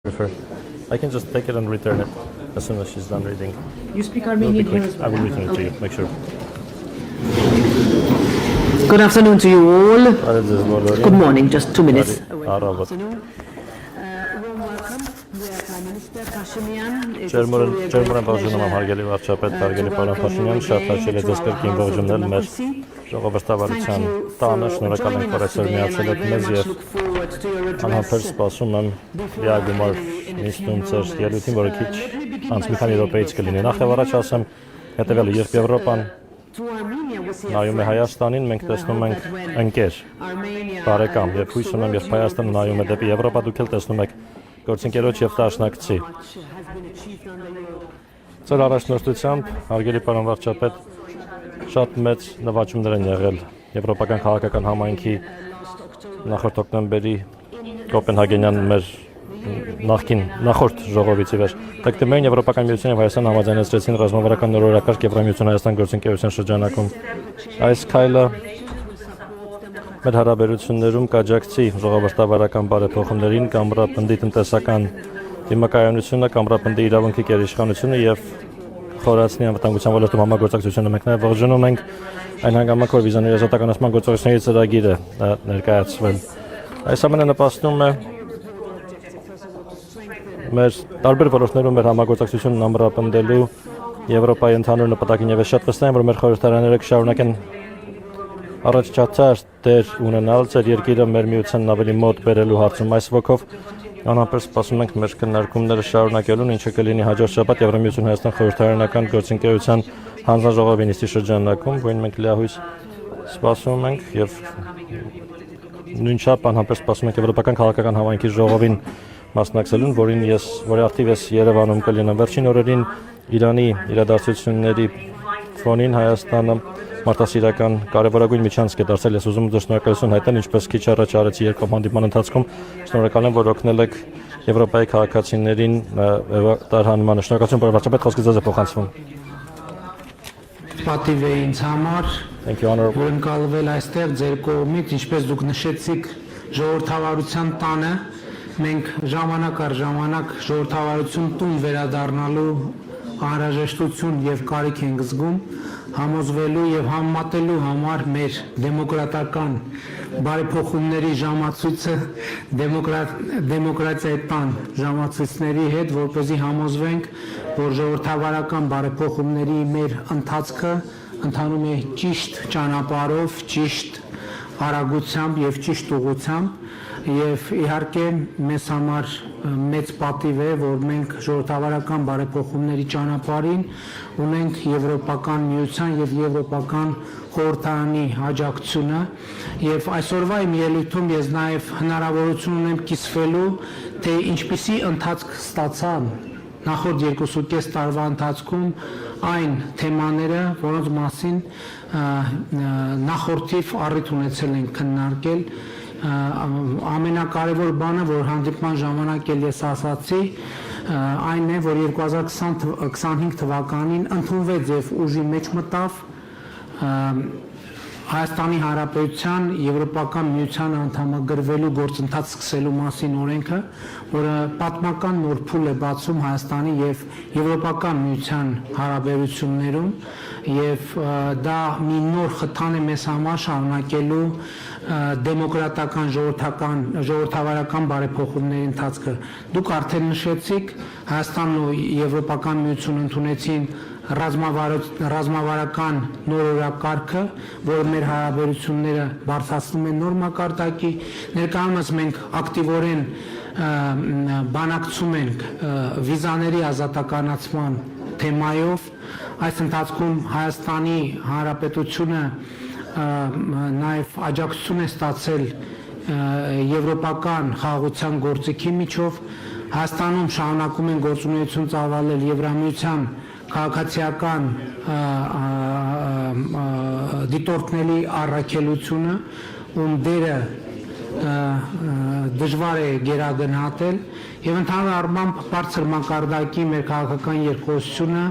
prefer. I can just take it and return it as soon as she's done reading. You speak Armenian here as I well? will return it to you, make sure. Good afternoon to you all. Good Good morning, just 2 minutes. Aravad. Afternoon. Warm welcome. We are Prime Minister Pashinyan. It is Ջերմորեն truly a ջերմորեն great բաժանում եմ pleasure հարգելի վարչապետ, to հարգելի պարոն welcome you Փաշինյան, շատ again հաճելի է to ձեզ our կրկին House of ողջունել մեր Democracy. ժողովրդավարության Thank you տանը, for շնորհակալ ենք, joining որ us այսօր today, and I միացել եք very մեզ much եւ look forward to your անհամբեր address. սպասում եմ Before լիագումար in a նիստում few ձեր moments, ելույթին, որը քիչ let me begin անց by մի քանի saying րոպեից կլինի։ Նախ եւ առաջ ասեմ, հետեւյալը, երբ Եվրոպան to Armenia we see a նայում է friend. Հայաստանին, մենք And I տեսնում hope ենք that when ընկեր, Armenia բարեկամ, եւ looks հույս ունեմ, towards երբ you, Հայաստանը you նայում է see դեպի Եվրոպա, դուք էլ տեսնում եք գործընկերոջ եւ դաշնակցի։ how much has been achieved under your Ձեր առաջնորդությամբ, հարգելի պարոն վարչապետ, շատ մեծ նվաճումներ են եղել եվրոպական քաղաքական համայնքի նախորդ օկտեմբերի Կոպենհագենյան մեր նախորդ ժողովից ի վեր։ Դեկտեմբերին Եվրոպական միությունը եւ Հայաստանը համաձայնեցրեցին ռազմավարական նորօրակարգ Եվրամիություն-Հայաստան գործընկերության շրջանակում։ Այս քայլը մեր հարաբերություններում կաջակցի ժողովրդավարական բարեփոխումներին, կամրապնդի տնտեսական դիմակայունությունը, կամրապնդի իրավունքի գերիշխանությունը եւ խորացնի անվտանգության ոլորտում համագործակցությունը։ Մենք նաեւ ողջունում ենք այն հանգամանք, որ վիզաների ազատականացման գործողությունների ծրագիրը ներկայացվել։ Այս ամենը նպաստում է մեր տարբեր ոլորտներում մեր համագործակցությունն ամրապնդելու Եվրոպայի ընդհանուր նպատակին եւ շատ վստահ եմ, որ մեր խորհրդարանները կշարունակեն առաջացած դեր ունենալ ձեր երկիրը մեր միությանն ավելի մոտ բերելու հարցում։ Այս ոգով անհամբեր սպասում ենք մեր քննարկումները շարունակելուն, ինչը կլինի հաջորդ շաբաթ Եվրամիություն-Հայաստան խորհրդարանական գործընկերության հանձնաժողովի նիստի շրջանակում, որին մենք լիահույս սպասում ենք եւ նույն չափ անհամբեր սպասում ենք Եվրոպական քաղաքական համայնքի ժողովին մասնակցելուն, որի ակտիվ ես Երևանում կլինեմ։ Վերջին օրերին Իրանի իրադարձությունների ֆոնին Հայաստանը մարդասիրական կարևորագույն միջանցք է դարձել։ Ես ուզում եմ ձեր շնորհակալություն հայտնել, ինչպես քիչ առաջ արեցի երկու հանդիպման ընթացքում։ Շնորհակալ եմ, որ օգնել եք Եվրոպայի քաղաքացիներին տարհանմանը։ Շնորհակալություն, պարոն վարչապետ, խոսքը ձեզ է փոխանցվում։ Պատիվ է ինձ համար, Thank you, Honorable. որ ընկալվել այստեղ ձեր կողմից, ինչպես դուք նշեցիք, ժողովրդավարության տանը, մենք ժամանակ առ ժամանակ ժողովրդավարություն տուն վերադառնալու անհրաժեշտություն եւ կարիք ենք զգում համոզվելու եւ համատելու համար մեր դեմոկրատական բարեփոխումների ժամացույցը դեմոկրատիայի տան ժամացույցների հետ, որպեսզի համոզվենք, որ ժողովրդավարական բարեփոխումների մեր ընթացքը ընթանում է ճիշտ ճանապարհով, ճիշտ արագությամբ եւ ճիշտ ուղղությամբ եւ իհարկե մեզ համար մեծ պատիվ է, որ մենք ժողովրդավարական բարեփոխումների ճանապարհին ունենք Եվրոպական միության եւ Եվրոպական խորհրդարանի աջակցությունը եւ այսօրվա իմ ելույթում ես նաեւ հնարավորություն ունեմ կիսվելու, թե ինչպիսի ընթացք ստացան նախորդ 2.5 տարվա ընթացքում այն թեմաները, որոնց մասին նախորդիվ առիթ ունեցել ենք քննարկել, ամենակարևոր բանը, որ հանդիպման ժամանակ էլ ես ասացի, այն է, որ 2025 թվականին ընդունվեց եւ ուժի մեջ մտավ Հայաստանի Հանրապետության Եվրոպական միության անդամագրվելու գործընթաց սկսելու մասին օրենքը, որը պատմական նոր փուլ է բացում Հայաստանի եւ Եվրոպական միության հարաբերություններում եւ դա մի նոր խթան է մեզ համար շարունակելու դեմոկրատական ժողովրդավարական բարեփոխումների ընթացքը։ Դուք արդեն նշեցիք, Հայաստանն ու Եվրոպական միությունը ընդունեցին ռազմավարական նորօրակարգը, որը մեր հարաբերությունները բարձրացնում է նոր մակարդակի։ Ներկայումս մենք ակտիվորեն բանակցում ենք վիզաների ազատականացման թեմայով։ Այս ընթացքում Հայաստանի Հանրապետությունը նաև աջակցություն է ստացել եվրոպական խաղաղության գործիքի միջով։ Հայաստանում շարունակում են գործունեություն ծավալել Եվրամիության քաղաքացիական դիտորդների առաքելությունը, ում դերը դժվար է գերագնահատել եւ ընդհանուր առմամբ բարձր մակարդակի մեր քաղաքական երկխոսությունը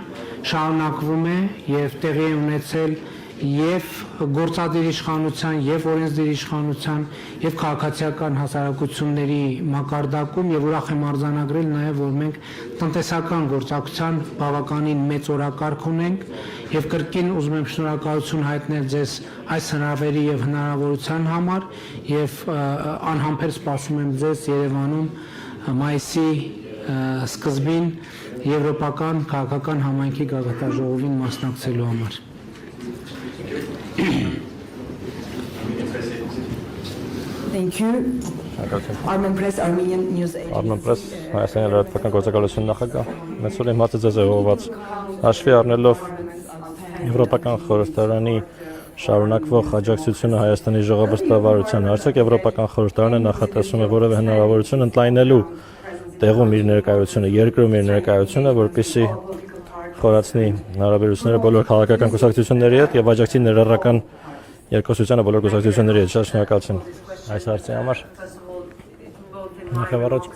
շարունակվում է եւ տեղի է ունեցել եւ գործադիր իշխանության եւ օրենսդիր իշխանության եւ քաղաքացիական հասարակությունների մակարդակում եւ ուրախ եմ արձանագրել նաեւ որ մենք տնտեսական գործակցության բավականին մեծ օրակարգ ունենք եւ կրկին ուզում եմ շնորհակալություն հայտնել ձեզ այս հրավերի եւ հնարավորության համար եւ անհամբեր սպասում եմ ձեզ Երևանում մայիսի սկզբին եվրոպական քաղաքական համայնքի գագաթնաժողովին մասնակցելու համար Thank you. Armen Press, Armenian News Agency. Armen Press, Հայաստանի լրատվական գործակալության նախագահ, մեծ ուրեմացը ձեզ է ուղղված հաշվի առնելով Եվրոպական խորհրդարանի շարունակվող աջակցությունը Հայաստանի ժողովրդավարության արդյոք Եվրոպական խորհրդարանը նախատեսում է որևէ հնարավորություն ընդլայնելու տեղում իր ներկայությունը, երկրում իր ներկայությունը, որպեսզի խորացնի հարաբերությունները բոլոր քաղաքական կուսակցությունների հետ եւ աջակցի ներառական երկխոսությանը բոլոր կուսակցությունների հետ։ Շատ շնորհակալություն այս հարցի համար։ Նախավարոջ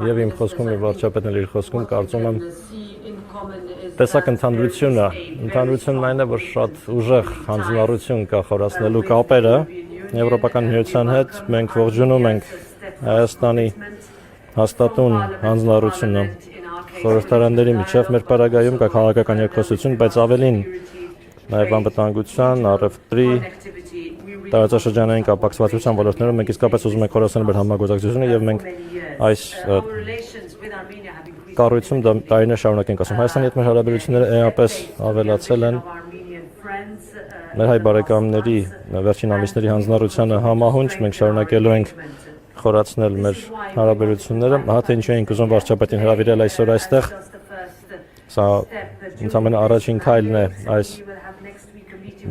եւ իմ խոսքում եւ վարչապետն էլ իր խոսքում կարծում եմ տեսակ ընդհանրությունն այն է, որ շատ ուժեղ հանձնառություն կա խորացնելու կապերը Եվրոպական միության հետ։ Մենք ողջունում ենք Հայաստանի հաստատուն հանձնառությունը խորհրդարանների միջև մեր պարագայում կա քաղաքական երկխոսություն, բայց ավելին նաև անվտանգության, առևտրի, տարածաշրջանային կապակցվածության ոլորտներում մենք իսկապես ուզում ենք խորացնել մեր համագործակցությունը եւ մենք այս կառույցում տարիներ շարունակ ենք ասում Հայաստանի հետ մեր հարաբերությունները էապես ավելացել են մեր հայ բարեկամների վերջին ամիսների հանձնառությանը համահունչ մենք շարունակելու ենք խորացնել մեր հարաբերությունները հա թե ինչու ենք ուզում վարչապետին հրավիրել այսօր այստեղ սա ընդամենը առաջին քայլն է այս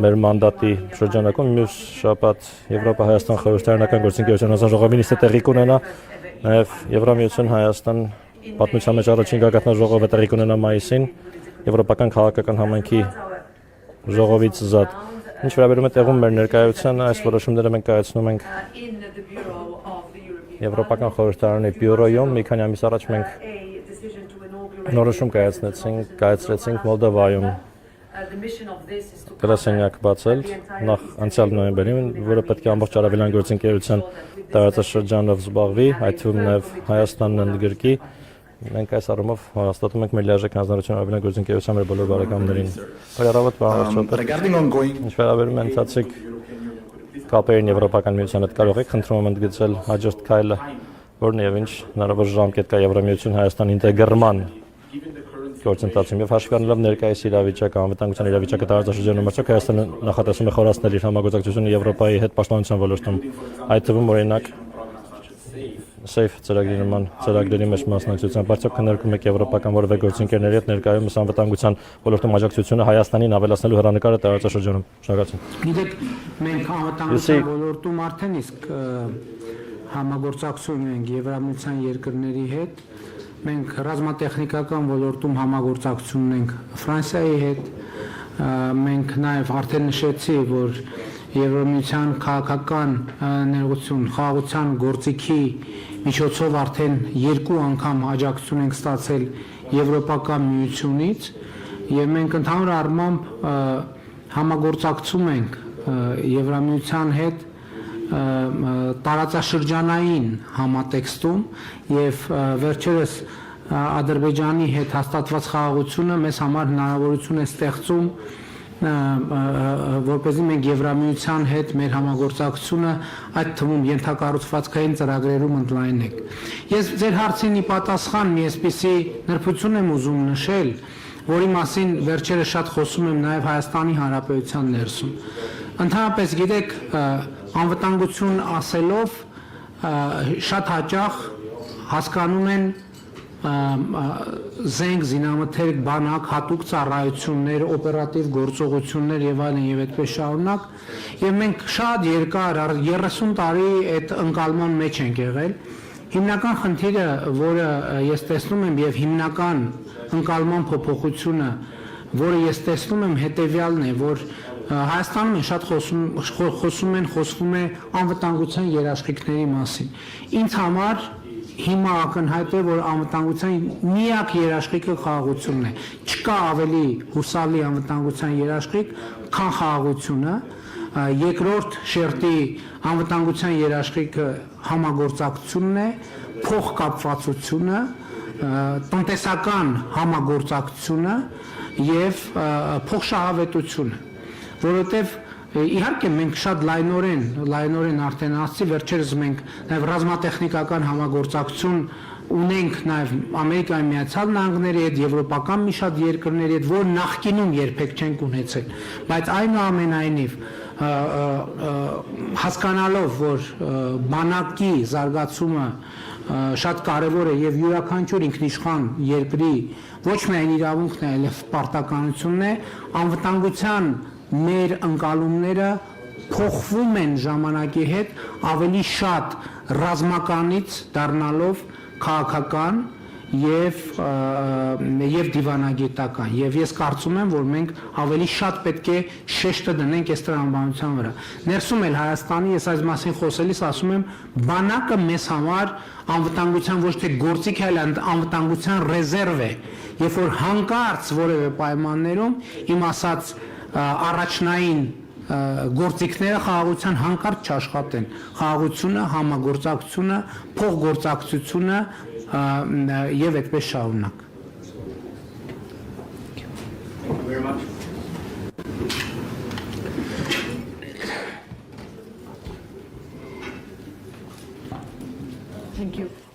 մեր մանդատի շրջանակում մյուս շաբաթ Եվրոպա-Հայաստան խորհրդարանական գործընկերության հանձնաժողովի նիստը տեղի կունենա նաև Եվրամիություն Հայաստան պատմության մեջ առաջին գագաթնաժողովը տեղի կունենա մայիսին Եվրոպական քաղաքական համայնքի ժողովից զատ ինչ վերաբերում է տեղում մեր ներկայությանը այս որոշումները մենք կայացնում ենք Եվրոպական խորհրդարանի բյուրոյում մի քանի ամիս առաջ մենք նորոշում կայացրեցինք Մոլդովայում գրասենյակ բացել նախ անցյալ նոյեմբերին, որը պետք է ամբողջ արևելյան գործընկերության տարածաշրջանով զբաղվի, այդ թվում նաև Հայաստանն ընդգրկի։ Մենք այս առումով հաստատում ենք մեր լիարժեք հանձնառությունը արևելյան գործընկերության մեր բոլոր բարեկամներին։ Բարերավոտ, պարոն վարչապետ։ Ինչ վերաբերում է ընթացիկ կապերին Եվրոպական միության հետ կարող եք խնդրում եմ ընդգծել հաջորդ քայլը, որն եւ ինչ հնարավոր ժամկետ կա Եվրամիություն Հայաստան ինտեգրման գործընթացում եւ հաշվի առնելով ներկայիս իրավիճակը, անվտանգության իրավիճակը տարածաշրջանում արդյոք Հայաստանը նախատեսում է խորացնել իր համագործակցությունը Եվրոպայի հետ պաշտպանության ոլորտում, այդ թվում օրինակ SAFE ծրագրի նման ծրագրերի մեջ մասնակցությամբ արդյոք քննարկում եք եվրոպական որևէ գործընկերների հետ ներկայումս անվտանգության ոլորտում աջակցությունը Հայաստանին ավելացնելու հեռանկարը տարածաշրջանում։ Շնորհակալություն։ Գիտեք, մենք անվտանգության ոլորտում արդեն իսկ համագործակցում ենք Եվրամիության երկրների հետ։ Մենք ռազմատեխնիկական ոլորտում համագործակցություն ունենք Ֆրանսիայի հետ։ Մենք նաև արդեն նշեցի, որ Եվրամիության քաղաքական ներողություն խաղաղության գործիքի միջոցով արդեն 2 անգամ աջակցություն ենք ստացել Եվրոպական միությունից եւ մենք ընդհանուր առմամբ համագործակցում ենք Եվրամիության հետ տարածաշրջանային համատեքստում եւ վերջերս Ադրբեջանի հետ հաստատված խաղաղությունը մեզ համար հնարավորություն է ստեղծում որպեսզի մենք Եվրամիության հետ մեր համագործակցությունը այդ թվում ենթակառուցվածքային ծրագրերում ընդլայնենք։ Ես ձեր հարցին ի պատասխան մի այսպիսի նրբություն եմ ուզում նշել, որի մասին վերջերս շատ խոսում եմ նաև Հայաստանի Հանրապետության ներսում։ Ընդհանրապես գիտեք, անվտանգություն ասելով շատ հաճախ հասկանում են զենք, զինամթերք, բանակ, հատուկ ծառայություններ, օպերատիվ գործողություններ եւ այլն եւ այդպես շարունակ եւ մենք շատ երկար 30 տարի այդ ընկալման մեջ ենք եղել։ Հիմնական խնդիրը, որը ես տեսնում եմ եւ հիմնական ընկալման փոփոխությունը, որը ես տեսնում եմ հետեւյալն է, որ Հայաստանում շատ խոսում է անվտանգության երաշխիքների մասին։ Ինձ համար հիմա ակնհայտ է, որ անվտանգության միակ երաշխիքը խաղաղությունն է։ Չկա ավելի հուսալի անվտանգության երաշխիք, քան խաղաղությունը։ Երկրորդ շերտի անվտանգության երաշխիքը համագործակցությունն է, փոխկապվածությունը, տնտեսական համագործակցությունը եւ փոխշահավետությունը, որովհետեւ իհարկե մենք շատ լայնորեն արդեն ասացի, վերջերս մենք նաեւ ռազմատեխնիկական համագործակցություն ունենք նաեւ Ամերիկայի Միացյալ Նահանգների հետ, եվրոպական մի շատ երկրների հետ, որ նախկինում երբեք չենք ունեցել, բայց այնուամենայնիվ հասկանալով, որ բանակի զարգացումը շատ կարևոր է եւ յուրաքանչյուր ինքնիշխան երկրի ոչ միայն իրավունքն է, այլև պարտականությունն է, անվտանգության մեր ընկալումները փոխվում են ժամանակի հետ ավելի շատ ռազմականից դառնալով քաղաքական եւ դիվանագիտական եւ ես կարծում եմ որ մենք ավելի շատ պետք է շեշտը դնենք այս տրամաբանության վրա ներսում էլ Հայաստանի ես այս մասին խոսելիս ասում եմ բանակը մեզ համար անվտանգության ոչ թե գործիք է այլ անվտանգության ռեզերվ է երբ որ հանկարծ որևէ պայմաններում իմ ասած առաջնային գործիքները խաղաղության հանկարծ չաշխատեն խաղաղությունը համագործակցությունը փոխգործակցությունը եւ այդպես շարունակ Thank you.